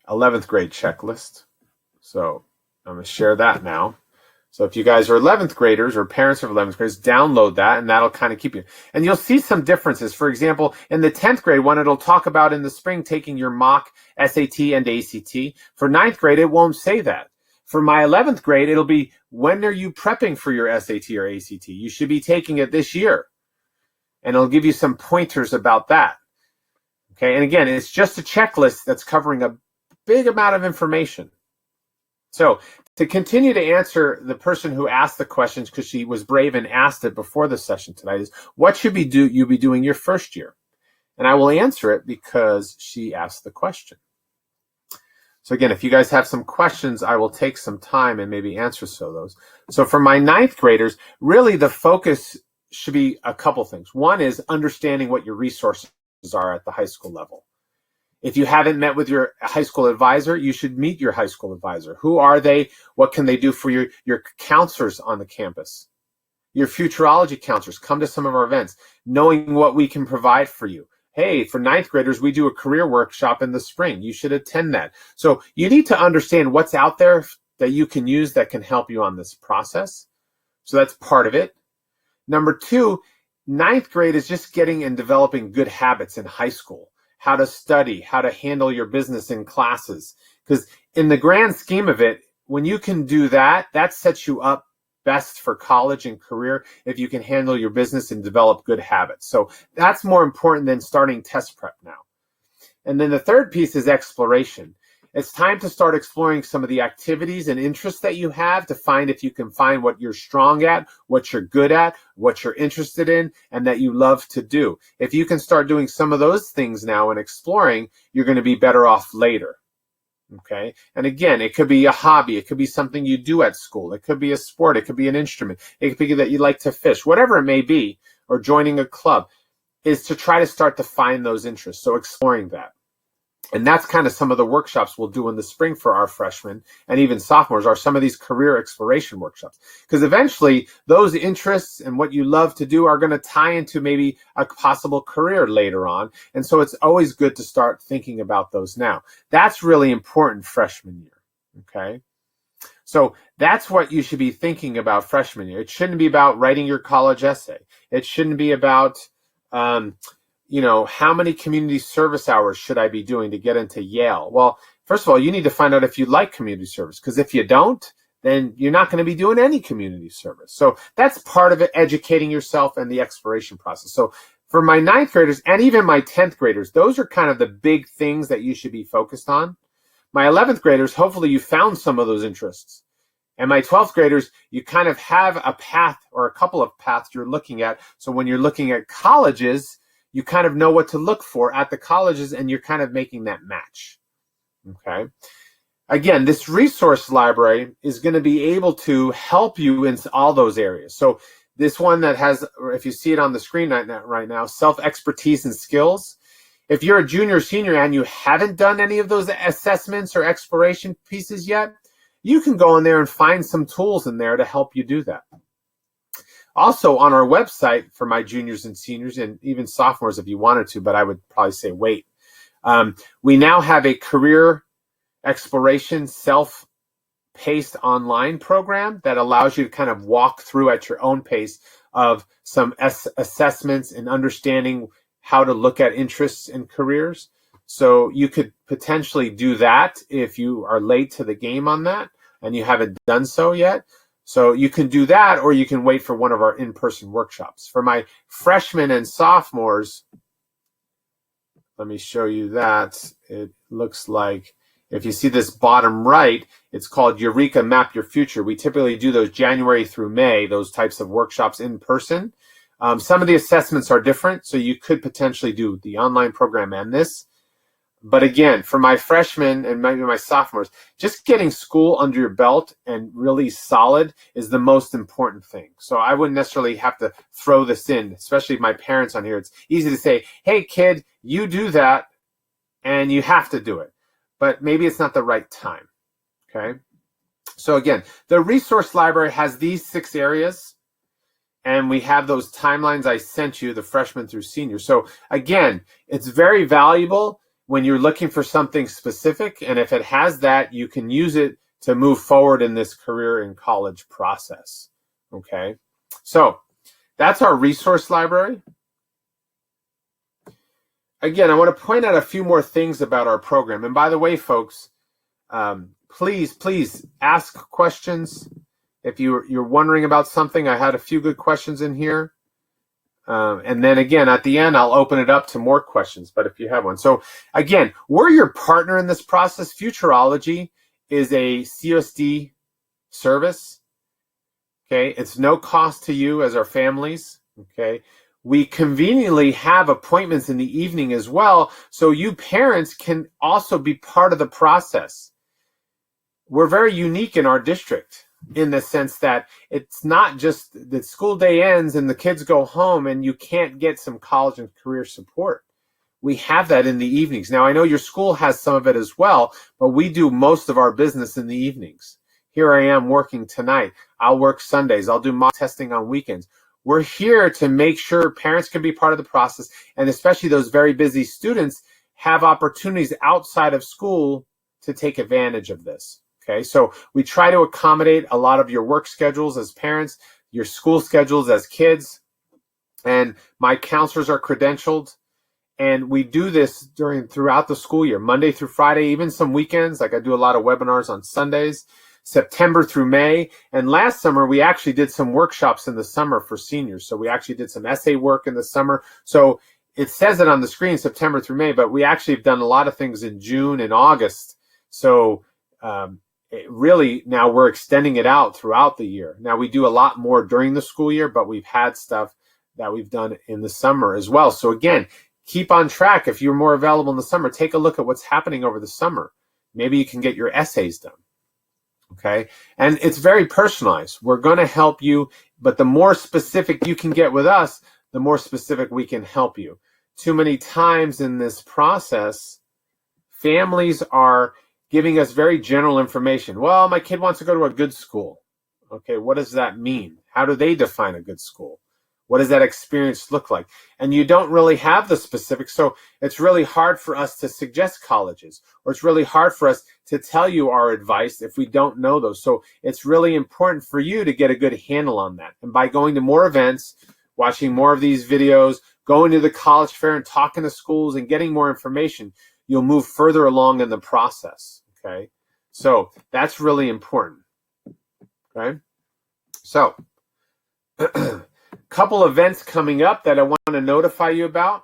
11th grade checklist. So I'm going to share that now. So if you guys are 11th graders or parents of 11th graders, download that, and that'll kind of keep you. And you'll see some differences. For example, in the 10th grade one, it'll talk about in the spring taking your mock SAT and ACT. For 9th grade, it won't say that. For my 11th grade, it'll be, when are you prepping for your SAT or ACT? You should be taking it this year. And it'll give you some pointers about that. Okay, and again, it's just a checklist that's covering a big amount of information. So to continue to answer the person who asked the questions, because she was brave and asked it before the session tonight, is what should you be doing your first year? And I will answer it because she asked the question. So again, if you guys have some questions, I will take some time and maybe answer those. So for my 9th graders, really the focus should be a couple things. One is understanding what your resources are at the high school level. If you haven't met with your high school advisor, you should meet your high school advisor. Who are they? What can they do for your counselors on the campus? Your futurology counselors. Come to some of our events, knowing what we can provide for you. Hey, for 9th graders, we do a career workshop in the spring. You should attend that. So you need to understand what's out there that you can use that can help you on this process. So that's part of it. Number 2, 9th grade is just getting and developing good habits in high school. How to study, how to handle your business in classes. Because in the grand scheme of it, when you can do that, that sets you up best for college and career if you can handle your business and develop good habits. So that's more important than starting test prep now. And then the third piece is exploration. It's time to start exploring some of the activities and interests that you have to find if you can find what you're strong at, what you're good at, what you're interested in, and that you love to do. If you can start doing some of those things now and exploring, you're going to be better off later. Okay. And again, it could be a hobby. It could be something you do at school. It could be a sport. It could be an instrument. It could be that you like to fish, whatever it may be, or joining a club, is to try to start to find those interests. So exploring that. And that's kind of some of the workshops we'll do in the spring for our freshmen and even sophomores are some of these career exploration workshops. Because eventually those interests and what you love to do are going to tie into maybe a possible career later on. And so it's always good to start thinking about those now. That's really important freshman year. Okay. So that's what you should be thinking about freshman year. It shouldn't be about writing your college essay. It shouldn't be about, how many community service hours should I be doing to get into Yale? Well, first of all, you need to find out if you like community service, because if you don't, then you're not going to be doing any community service. So that's part of it, educating yourself and the exploration process. So for my 9th graders and even my 10th graders, those are kind of the big things that you should be focused on. My 11th graders, hopefully you found some of those interests. And my 12th graders, you kind of have a path or a couple of paths you're looking at. So when you're looking at colleges, you kind of know what to look for at the colleges and you're kind of making that match. Okay. Again, this resource library is going to be able to help you in all those areas. So this one that has, if you see it on the screen right now, self-expertise and skills. If you're a junior or senior and you haven't done any of those assessments or exploration pieces yet, you can go in there and find some tools in there to help you do that. Also on our website for my juniors and seniors and even sophomores if you wanted to, but I would probably say wait. We now have a career exploration self-paced online program that allows you to kind of walk through at your own pace of some assessments and understanding how to look at interests in careers. So you could potentially do that if you are late to the game on that and you haven't done so yet. So you can do that, or you can wait for one of our in-person workshops. For my freshmen and sophomores, let me show you that. It looks like, if you see this bottom right, it's called Eureka Map Your Future. We typically do those January through May, those types of workshops in person. Some of the assessments are different, so you could potentially do the online program and this. But again, for my freshmen and maybe my sophomores, just getting school under your belt and really solid is the most important thing. So I wouldn't necessarily have to throw this in, especially my parents on here. It's easy to say, hey, kid, you do that, and you have to do it. But maybe it's not the right time, okay? So again, the resource library has these 6 areas, and we have those timelines I sent you, the freshmen through senior. So again, it's very valuable when you're looking for something specific, and if it has that, you can use it to move forward in this career and college process, okay? So that's our resource library. Again, I want to point out a few more things about our program. And by the way, folks, please ask questions. If you're wondering about something, I had a few good questions in here. And then again, at the end, I'll open it up to more questions, but if you have one. So again, we're your partner in this process. Futureology is a CUSD service, okay? It's no cost to you as our families, okay? We conveniently have appointments in the evening as well, so you parents can also be part of the process. We're very unique in our district, in the sense that it's not just the school day ends and the kids go home and you can't get some college and career support. We have that in the evenings. Now, I know your school has some of it as well, but we do most of our business in the evenings. Here I am working tonight. I'll work Sundays. I'll do mock testing on weekends. We're here to make sure parents can be part of the process, and especially those very busy students have opportunities outside of school to take advantage of this. Okay, so we try to accommodate a lot of your work schedules as parents, your school schedules as kids, and my counselors are credentialed, and we do this throughout the school year, Monday through Friday, even some weekends. Like I do a lot of webinars on Sundays, September through May, and last summer we actually did some workshops in the summer for seniors. So we actually did some essay work in the summer. So it says it on the screen, September through May, but we actually have done a lot of things in June and August. So really, now we're extending it out throughout the year. Now we do a lot more during the school year, but we've had stuff that we've done in the summer as well. So again, keep on track. If you're more available in the summer, take a look at what's happening over the summer. Maybe you can get your essays done, okay? And it's very personalized. We're going to help you, but the more specific you can get with us, the more specific we can help you. Too many times in this process, families are giving us very general information. Well, my kid wants to go to a good school. Okay, what does that mean? How do they define a good school? What does that experience look like? And you don't really have the specifics, so it's really hard for us to suggest colleges, or it's really hard for us to tell you our advice if we don't know those. So it's really important for you to get a good handle on that. And by going to more events, watching more of these videos, going to the college fair and talking to schools and getting more information, you'll move further along in the process. Okay, so that's really important. Okay, so couple events coming up that I want to notify you about.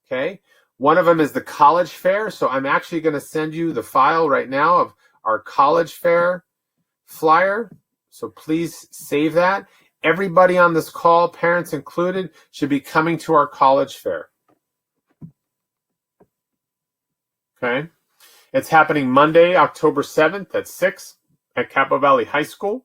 Okay, one of them is the college fair. So I'm actually going to send you the file right now of our college fair flyer. So please save that. Everybody on this call, parents included, should be coming to our college fair. Okay. It's happening Monday, October 7th at 6 at Capo Valley High School.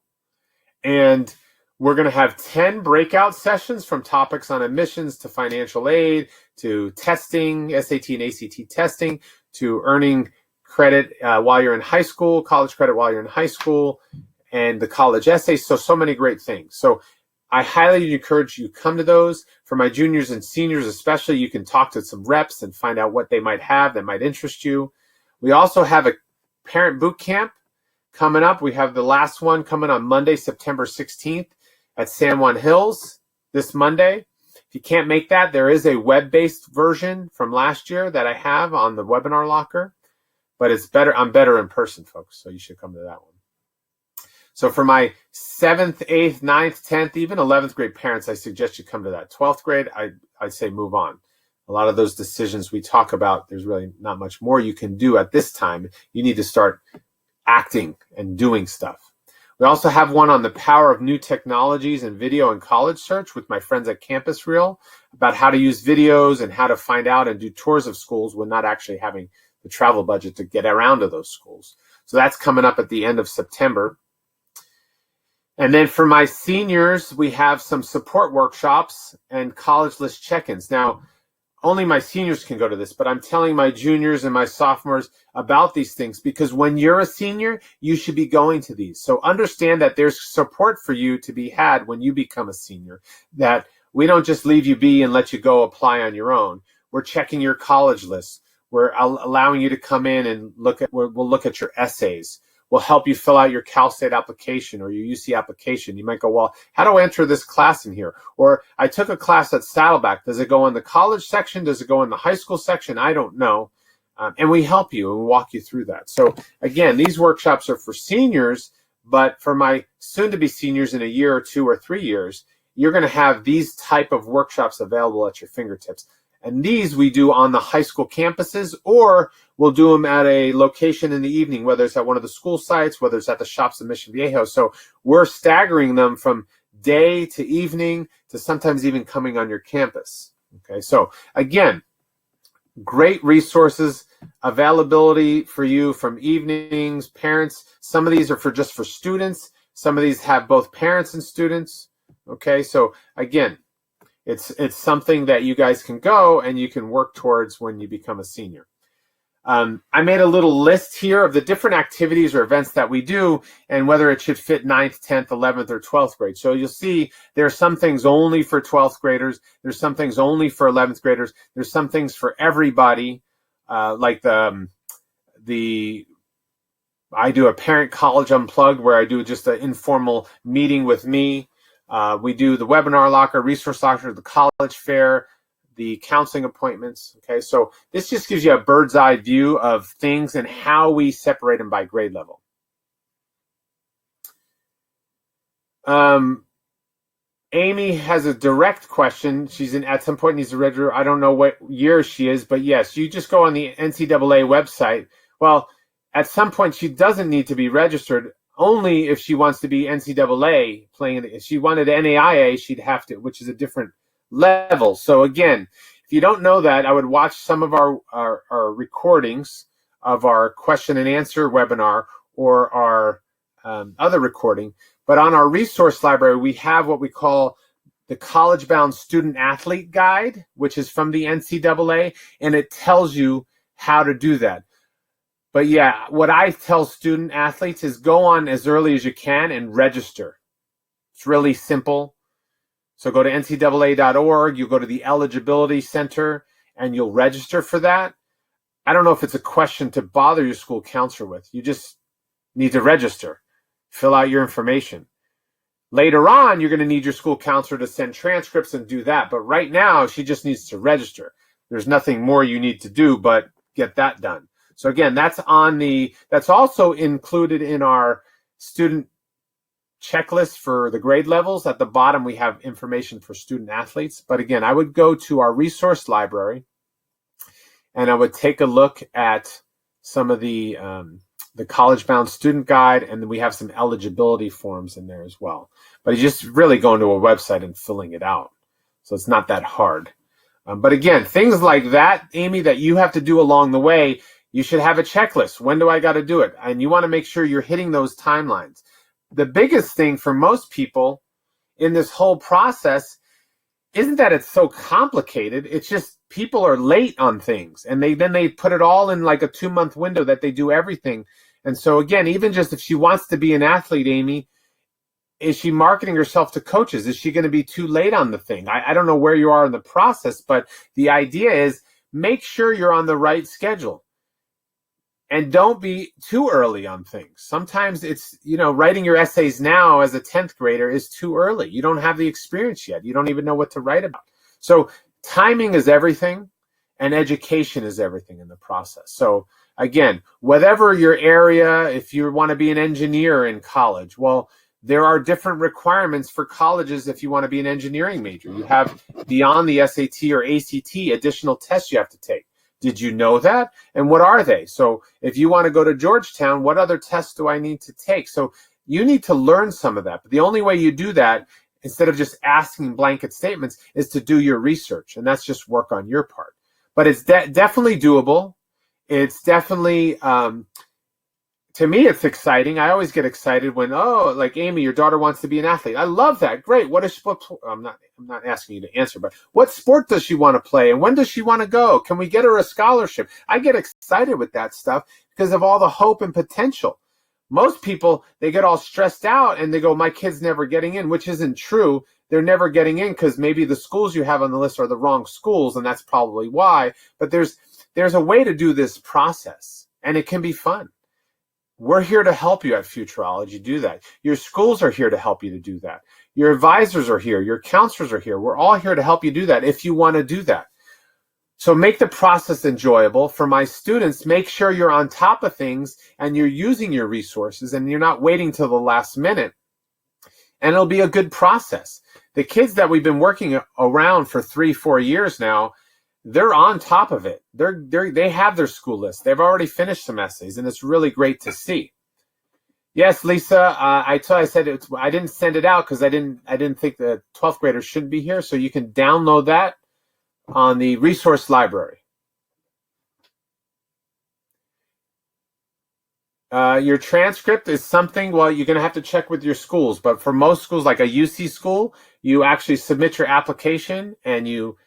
And we're going to have 10 breakout sessions from topics on admissions to financial aid, to testing, SAT and ACT testing, to earning credit while you're in high school, college credit while you're in high school, and the college essays. So many great things. So I highly encourage you come to those. For my juniors and seniors especially, you can talk to some reps and find out what they might have that might interest you. We also have a parent boot camp coming up. We have the last one coming on Monday, September 16th at San Juan Hills this Monday. If you can't make that, there is a web-based version from last year that I have on the webinar locker, but it's better. I'm better in person, folks, so you should come to that one. So for my 7th, 8th, 9th, 10th, even 11th grade parents, I suggest you come to that. 12th grade, I'd say move on. A lot of those decisions we talk about, there's really not much more you can do at this time. You need to start acting and doing stuff. We also have one on the power of new technologies and video and college search with my friends at Campus Reel about how to use videos and how to find out and do tours of schools when not actually having the travel budget to get around to those schools. So that's coming up at the end of September. And then for my seniors, we have some support workshops and college list check-ins. Now, only my seniors can go to this, but I'm telling my juniors and my sophomores about these things because when you're a senior, you should be going to these. So understand that there's support for you to be had when you become a senior, that we don't just leave you be and let you go apply on your own. We're checking your college list. We're allowing you to come in and we'll look at your essays. We'll help you fill out your Cal State application or your UC application. You might go, well, how do I enter this class in here? Or I took a class at Saddleback. Does it go in the college section? Does it go in the high school section? I don't know. And we help you and walk you through that. So again, these workshops are for seniors, but for my soon-to-be seniors in a year or 2 or 3 years, you're going to have these type of workshops available at your fingertips. And these we do on the high school campuses, or we'll do them at a location in the evening, whether it's at one of the school sites, whether it's at the shops in Mission Viejo. So we're staggering them from day to evening to sometimes even coming on your campus. Okay, so again, great resources, availability for you from evenings, parents. Some of these are just for students. Some of these have both parents and students. Okay, so again, it's something that you guys can go and you can work towards when you become a senior. I made a little list here of the different activities or events that we do and whether it should fit 9th, 10th, 11th, or 12th grade. So you'll see there are some things only for 12th graders. There's some things only for 11th graders. There's some things for everybody, like I do a parent college unplugged where I do just an informal meeting with me. We do the webinar locker, resource locker, the college fair, the counseling appointments. Okay, so this just gives you a bird's eye view of things and how we separate them by grade level. Amy has a direct question. She's at some point needs to register. I don't know what year she is, but yes, you just go on the NCAA website. Well, at some point she doesn't need to be registered. Only if she wants to be NCAA playing. If she wanted NAIA, she'd have to, which is a different level. So again, if you don't know that, I would watch some of our recordings of our question and answer webinar or our other recording. But on our resource library, we have what we call the College Bound Student Athlete Guide, which is from the NCAA, and it tells you how to do that. But yeah, what I tell student athletes is go on as early as you can and register. It's really simple. So go to ncaa.org, you go to the Eligibility Center, and you'll register for that. I don't know if it's a question to bother your school counselor with. You just need to register, fill out your information. Later on, you're going to need your school counselor to send transcripts and do that. But right now, she just needs to register. There's nothing more you need to do but get that done. So again, that's also included in our student checklist for the grade levels. At the bottom, we have information for student athletes. But again, I would go to our resource library and I would take a look at some of the College Bound Student Guide, and then we have some eligibility forms in there as well. But you just really going to a website and filling it out. So it's not that hard. But again, things like that, Amy, that you have to do along the way, you should have a checklist. When do I got to do it? And you want to make sure you're hitting those timelines. The biggest thing for most people in this whole process isn't that it's so complicated. It's just people are late on things, and then they put it all in like a 2-month window that they do everything. And so again, even just if she wants to be an athlete, Amy, is she marketing herself to coaches? Is she going to be too late on the thing? I don't know where you are in the process, but the idea is make sure you're on the right schedule. And don't be too early on things. Sometimes it's, writing your essays now as a 10th grader is too early. You don't have the experience yet. You don't even know what to write about. So timing is everything, and education is everything in the process. So again, whatever your area, if you want to be an engineer in college, well, there are different requirements for colleges if you want to be an engineering major. You have, beyond the SAT or ACT, additional tests you have to take. Did you know that? And what are they? So if you want to go to Georgetown, what other tests do I need to take? So you need to learn some of that. But the only way you do that, instead of just asking blanket statements, is to do your research. And that's just work on your part. But it's definitely doable. It's definitely, to me, it's exciting. I always get excited when, oh, like Amy, your daughter wants to be an athlete. I love that. Great. What is she, I'm not asking you to answer, but what sport does she want to play? And when does she want to go? Can we get her a scholarship? I get excited with that stuff because of all the hope and potential. Most people, they get all stressed out and they go, my kid's never getting in, which isn't true. They're never getting in because maybe the schools you have on the list are the wrong schools, and that's probably why. But there's a way to do this process, and it can be fun. We're here to help you at Futureology do that. Your schools are here to help you to do that. Your advisors are here. Your counselors are here. We're all here to help you do that if you want to do that. So make the process enjoyable. For my students, make sure you're on top of things and you're using your resources and you're not waiting till the last minute. And it'll be a good process. The kids that we've been working around for 3-4 years now, they're on top of it. They have their school list. They've already finished some essays, and it's really great to see. Yes, Lisa, I said I didn't send it out because I didn't think the 12th graders should be here, so you can download that on the resource library. Your transcript is something, well, you're going to have to check with your schools, but for most schools, like a UC school, you actually submit your application and you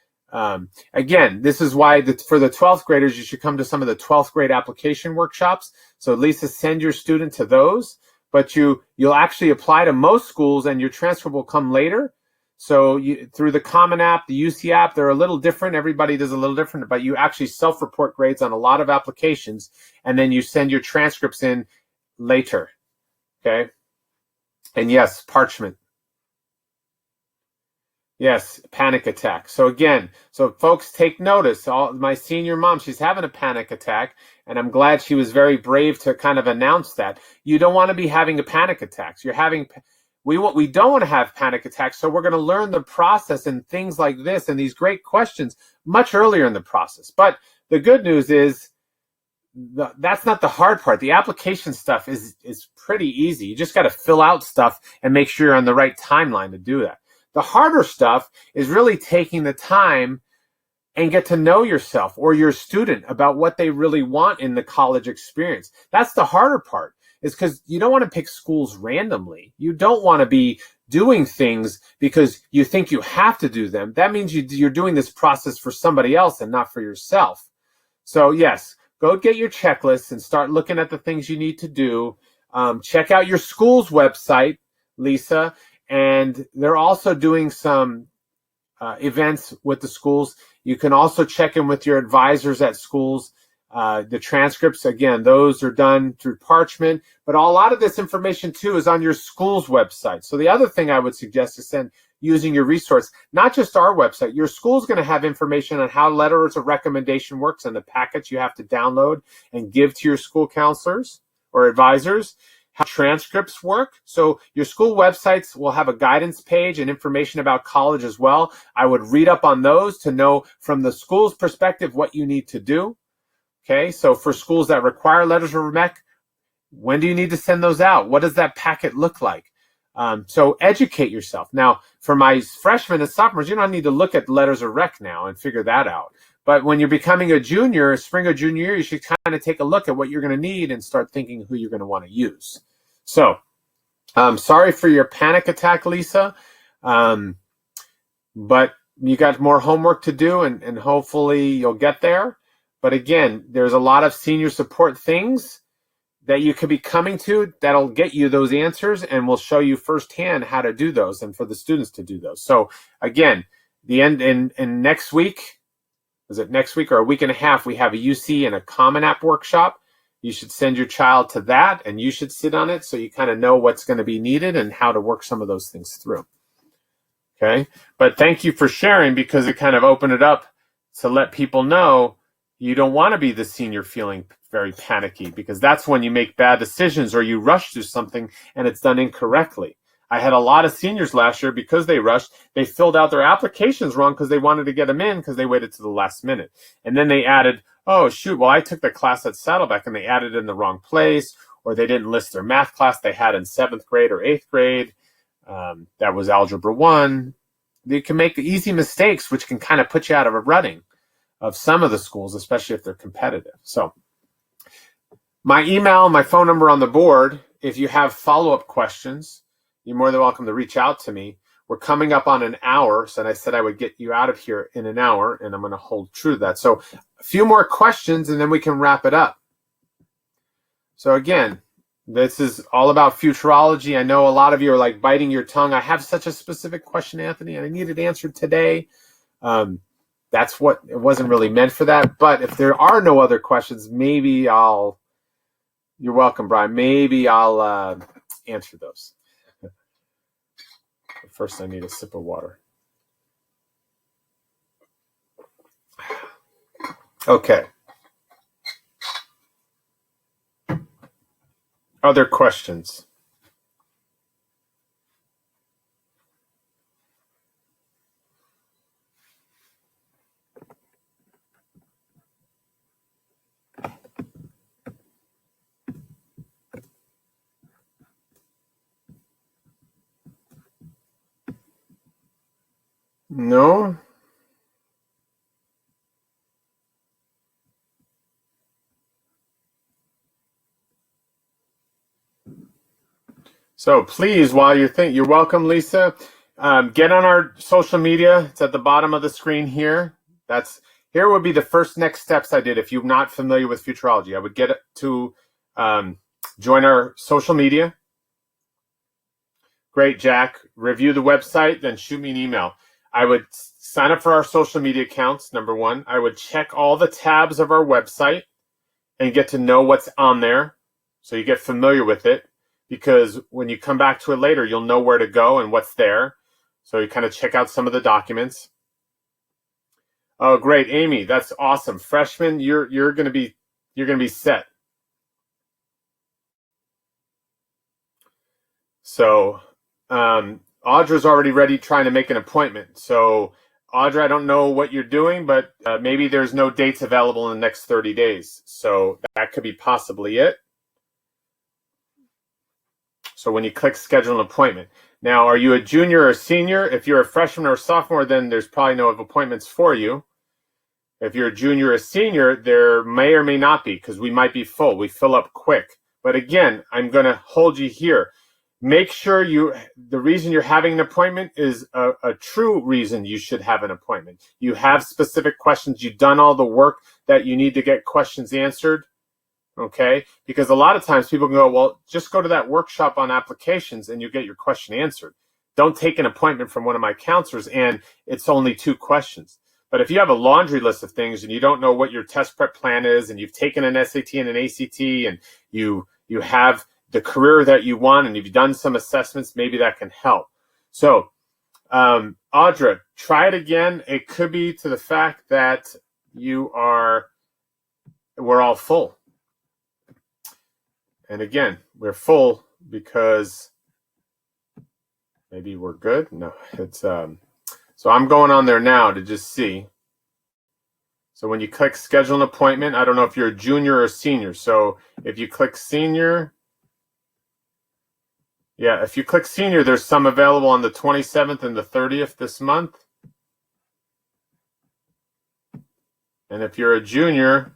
again, this is why for the 12th graders, you should come to some of the 12th grade application workshops. So at least send your student to those, but you'll actually apply to most schools and your transfer will come later. So through the Common App, the UC app, they're a little different. Everybody does a little different, but you actually self-report grades on a lot of applications, and then you send your transcripts in later, okay? And yes, parchment. Yes, panic attack. So again, so folks, take notice. My senior mom, she's having a panic attack, and I'm glad she was very brave to kind of announce that. You don't want to be having a panic attack. You're having, we don't want to have panic attacks, so we're going to learn the process and things like this and these great questions much earlier in the process. But the good news is that's not the hard part. The application stuff is pretty easy. You just got to fill out stuff and make sure you're on the right timeline to do that. The harder stuff is really taking the time and get to know yourself or your student about what they really want in the college experience. That's the harder part, is because you don't want to pick schools randomly. You don't want to be doing things because you think you have to do them. That means you're doing this process for somebody else and not for yourself. So yes, go get your checklist and start looking at the things you need to do. Check out your school's website, Lisa. And they're also doing some events with the schools. You can also check in with your advisors at schools. The transcripts, again, those are done through parchment. But a lot of this information, too, is on your school's website. So the other thing I would suggest is using your resource, not just our website. Your school's going to have information on how letters of recommendation works and the packets you have to download and give to your school counselors or advisors. How transcripts work. So your school websites will have a guidance page and information about college as well. I would read up on those to know from the school's perspective what you need to do. Okay, so for schools that require letters of rec, when do you need to send those out? What does that packet look like? So educate yourself. Now, for my freshmen and sophomores, you don't need to look at letters of rec now and figure that out. But when you're becoming a junior, spring or junior year, you should kind of take a look at what you're going to need and start thinking who you're going to want to use. So, sorry for your panic attack, Lisa, but you got more homework to do, and hopefully you'll get there. But again, there's a lot of senior support things that you could be coming to that'll get you those answers, and we'll show you firsthand how to do those and for the students to do those. So again, the end in next week, is it next week or a week and a half, we have a UC and a Common App workshop. You should send your child to that, and you should sit on it so you kind of know what's going to be needed and how to work some of those things through. Okay, but thank you for sharing, because it kind of opened it up to let people know you don't want to be the senior feeling very panicky, because that's when you make bad decisions or you rush through something and it's done incorrectly. I had a lot of seniors last year because they rushed. They filled out their applications wrong because they wanted to get them in because they waited to the last minute. And then they added, oh, shoot, well, I took the class at Saddleback and they added it in the wrong place, or they didn't list their math class they had in 7th grade or 8th grade. That was Algebra 1. You can make easy mistakes, which can kind of put you out of a running of some of the schools, especially if they're competitive. So my email, my phone number on the board. If you have follow-up questions, you're more than welcome to reach out to me. We're coming up on an hour, so I said I would get you out of here in an hour, and I'm going to hold true to that. So a few more questions, and then we can wrap it up. So again, this is all about futurology. I know a lot of you are like biting your tongue. I have such a specific question, Anthony, and I need it answered today. That's what, it wasn't really meant for that. But if there are no other questions, maybe you're welcome, Brian. Maybe I'll answer those. But first, I need a sip of water. Okay. Other questions? No? So please, while you're welcome, Lisa. Get on our social media. It's at the bottom of the screen here. Here would be the first next steps I did if you're not familiar with futurology. I would get to join our social media. Great, Jack. Review the website, then shoot me an email. I would sign up for our social media accounts, number one. I would check all the tabs of our website and get to know what's on there so you get familiar with it, because when you come back to it later, you'll know where to go and what's there. So you kind of check out some of the documents. Oh, great, Amy, that's awesome. Freshman, you're going to be set. So Audra's already ready trying to make an appointment. So Audra, I don't know what you're doing, but maybe there's no dates available in the next 30 days. So that could be possibly it. So when you click schedule an appointment. Now, are you a junior or a senior? If you're a freshman or a sophomore, then there's probably no appointments for you. If you're a junior or a senior, there may or may not be, because we might be full. We fill up quick. But again, I'm going to hold you here. Make sure the reason you're having an appointment is a true reason you should have an appointment. You have specific questions. You've done all the work that you need to get questions answered. Okay? Because a lot of times people can go, well, just go to that workshop on applications and you get your question answered. Don't take an appointment from one of my counselors and it's only 2 questions. But if you have a laundry list of things and you don't know what your test prep plan is, and you've taken an SAT and an ACT, and you have the career that you want, and you've done some assessments, maybe that can help. So, Audra, try it again. It could be to the fact that we're all full. And again, we're full because maybe we're good. No, it's so I'm going on there now to just see. So when you click schedule an appointment, I don't know if you're a junior or a senior. So if you click senior, yeah, if you click senior, there's some available on the 27th and the 30th this month. And if you're a junior,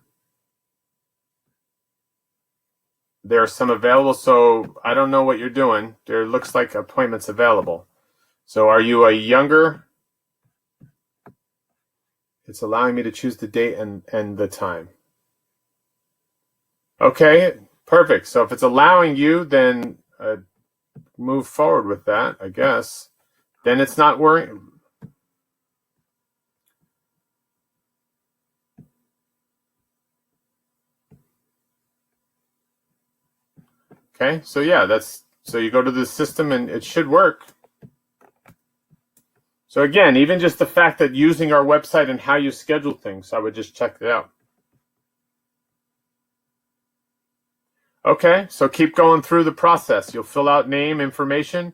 there are some available. So I don't know what you're doing. There looks like appointments available. So are you a younger? It's allowing me to choose the date and the time. Okay, perfect. So if it's allowing you, then move forward with that, I guess. Then it's not worrying. Okay, so yeah, so you go to the system and it should work. So again, even just the fact that using our website and how you schedule things, I would just check it out. Okay, so keep going through the process. You'll fill out name, information.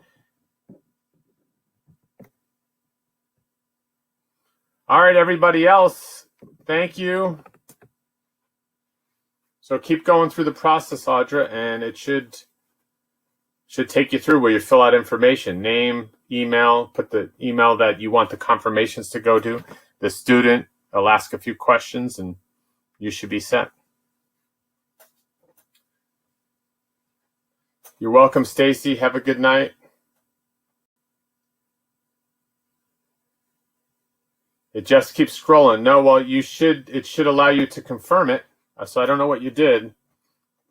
All right, everybody else, thank you. So keep going through the process, Audra, and it should take you through where you fill out information, name, email, put the email that you want the confirmations to go to. The student will ask a few questions, and you should be set. You're welcome, Stacy. Have a good night. It just keeps scrolling. No, well, it should allow you to confirm it. So I don't know what you did.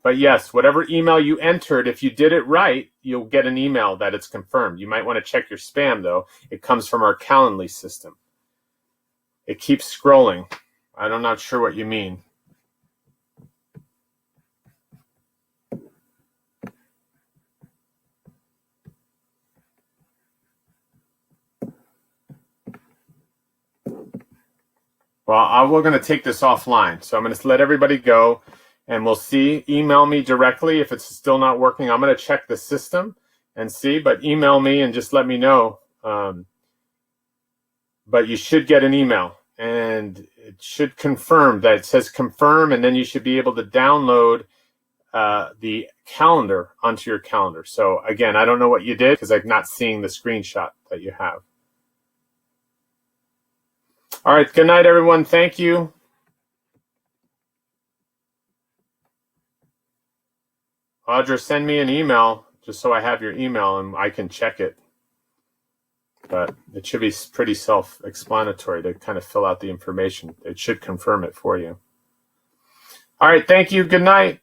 But yes, whatever email you entered, if you did it right, you'll get an email that it's confirmed. You might want to check your spam, though. It comes from our Calendly system. It keeps scrolling. I'm not sure what you mean. Well, we're going to take this offline. So I'm going to let everybody go, and we'll see. Email me directly if it's still not working. I'm going to check the system and see, but email me and just let me know. But you should get an email, and it should confirm that it says confirm, and then you should be able to download the calendar onto your calendar. So again, I don't know what you did because I'm not seeing the screenshot that you have. All right, good night, everyone. Thank you. Audra, send me an email just so I have your email and I can check it. But it should be pretty self-explanatory to kind of fill out the information. It should confirm it for you. All right, thank you. Good night.